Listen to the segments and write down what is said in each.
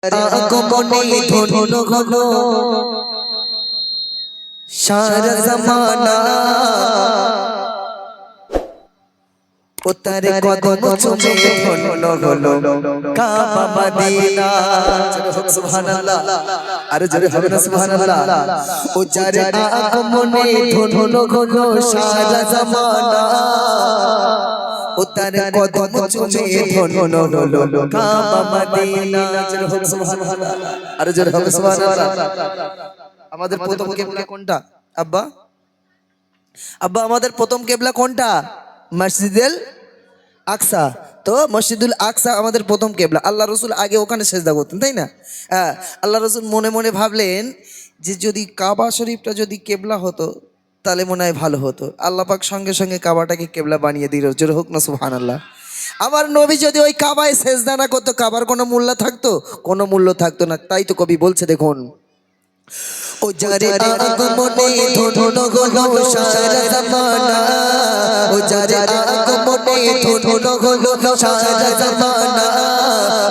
আগমনে ধন্য হলো সারা জামানা, ও তার কদম চুমে ধন্য হলো কাবা মদিনা। সুবহানাল্লাহ, আরে জোরে হবে না সুবহানাল্লাহ। ও যার আগমনে ধন্য হলো সারা জামানা, ও তার কদম চুমে ধন্য হলো কাবা মদিনা। জোরে হবে সুবহানাল্লাহ, আরে জোরে হবে সুবহানাল্লাহ। আমাদের প্রথম কিবলা কোনটা আব্বা? আব্বা আমাদের প্রথম কিবলা কোনটা? মসজিদুল আকসা। তো মসজিদুল আকসা আমাদের প্রথম কিবলা। আল্লাহ রসুল আগে ওখানে সেজদা করতেন, তাই না? হ্যাঁ, আল্লাহ রসুল মনে মনে ভাবলেন যে যদি কাবা শরীফটা যদি কেবলা হতো তাহলে মনে হয় ভালো হতো। আল্লাহ পাক সঙ্গে সঙ্গে কাবাটাকে কেবলা বানিয়ে দিল। জোরে হোক না সুবহানাল্লাহ। আমার নবী যদি ওই কাবায় সেজদা না করতো, কাবার কোনো মূল্য থাকতো? কোনো মূল্য থাকতো না। তাই তো কবি বলছে, দেখুন, ও যারে আগমনে ধন্য হলো সারা জামানা, ও যারে আগমনে ধন্য হলো সারা জামানা,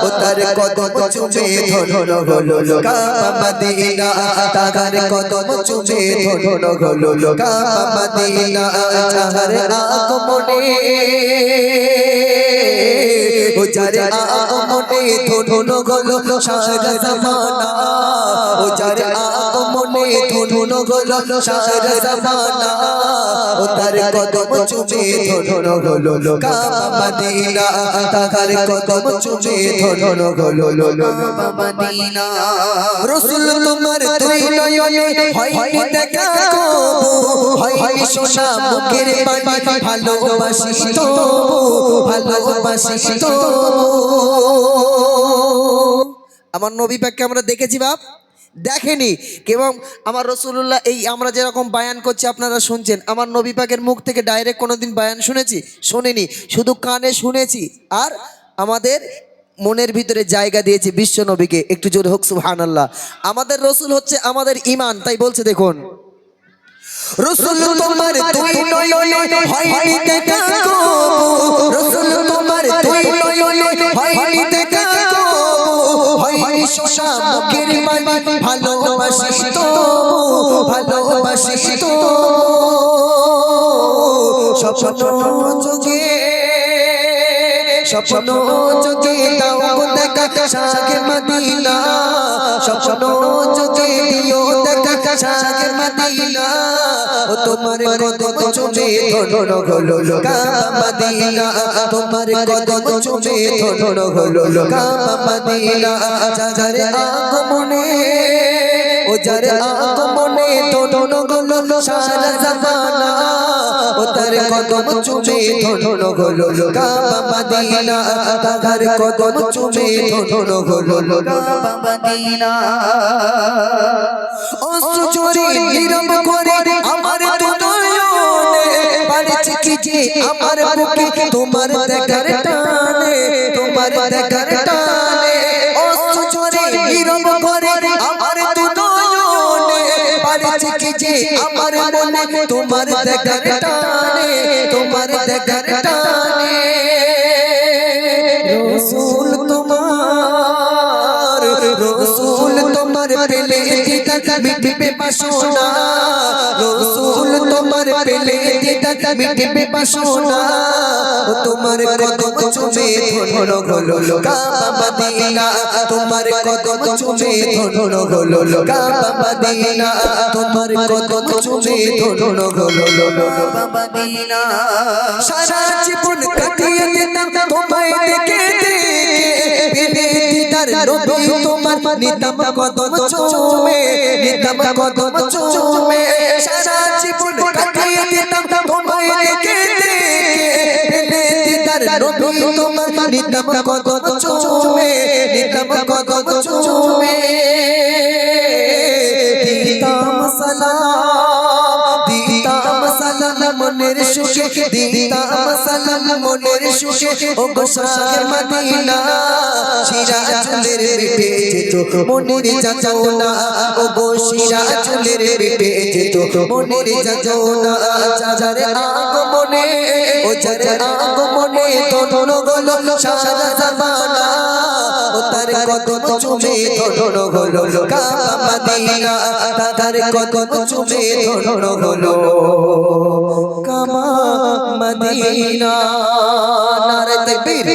ও তার কদম চুমে ধন্য হলো কাবা মদিনা, তার কদম চুমে ধন্য হলো কাবা মদিনা। যারে আগমনে, ও যারে আগমনে ধন্য হলো সারা জামানা, ও যারে আগমনে ধন্য হলো সারা জামানা, ও তার কদম চুমে ধন্য হলো কাবা মদিনা, তার কদম চুমে ধন্য হলো কাবা মদিনা। রাসূল তোমার দুই নয়নে হয়নি দেখা গো, হয়নি শোনা মুখের বাণী, ভালোবাসি তো, ভালোবাসি তো। আমার নবী পাককে আমরা দেখেছি বাপ? দেখেনি। এবং আমার রাসূলুল্লাহ এই আমরা যেরকম বায়ান করছি আপনারা শুনছেন, আমার নবী পাকের মুখ থেকে ডাইরেক্ট কোনোদিন বায়ান শুনেছি? শুনিনি, শুধু কানে শুনেছি। আর আমাদের মনের ভিতরে জায়গা দিয়েছি বিশ্ব নবীকে। একটু জোরে হোক সুবহানাল্লাহ। আমাদের রাসূল হচ্ছে আমাদের ঈমান। তাই বলছে, দেখুন, রাসূল তোমার দুই নয়নে হয়নি দেখা গো, রাসূল তোমার দুই নয়নে হয়নি দেখা গো, হয়নি শোনা মুখের বাণী, ভালোবাসি তো, ভালোবাসি তো। স্বপ্ন যোগে, স্বপ্ন যোগে দাও দেখা শাহে মদিনা, স্বপ্ন যোগে দিও দেখা শাহে মদিনা, ও তোমার কদম চুমে ধন্য হলো কাবা মদিনা, তোমার কদম চুমে ধন্য হলো কাবা মদিনা। যারে আগমনে, ও যারে আগমনে ধন্য হলো সারা জামানা, ও তার কদম চুমে ধন্য হলো কাবা মদিনা, তার কদম চুমে ধন্য হলো কাবা মদিনা। অশ্রু ঝরে নীরব করে আমার দুনয়নে, বাড়ছে কি যে আমার বুকে তোমার দেখার টানে, তোমার দেখার টানে। অশ্রু ঝরে নীরব করে আমার দুনয়নে, বাড়ছে কি যে আমার মনে তোমার দেখার টানে, তোমার দেখার টানে। রাসূল তোমার, রাসূল তোমার পেলে দিদার মিটবে বাসনা, রাসূল তোমার পেলে দিদার মিটবে বাসনা, ও তোমার কদম চুমে ধন্য হলো কাবা মদিনা, তোমার কদম চুমে ধন্য হলো কাবা মদিনা, তোমার কদম চুমে ধন্য হলো কাবা মদিনা। সারা জীবন কাটিয়ে দিতাম তোমায় দেখে দেখে, দিদার নবী তোমার নিতাম কদম চুমে, নিতাম কদম চুমে। সারা জীবন কাটিয়ে দিতাম তোমায় দেখে দেখে, দিদার নবী তোমার নিতাম কদম চুমে, নিতাম কদম চুমে। দিতাম সালাম, দিতাম সালাম মনের সুখে, দিতাম সালাম মনের সুখে ও গো শাহে মদিনা সিরাজুলের পেটে যেত মনের যাতনা ও গো সিরাজুলের পেটে যেত মনের যাতনা যারে আগমনে ও যারে আগমনে ধন্য গলো সারা জামানা ও তার কদম চুমে ধন্য হলো কাবা মদিনা তার কদম চুমে ধন্য হলো কাবা মদিনা নারে তাকবীর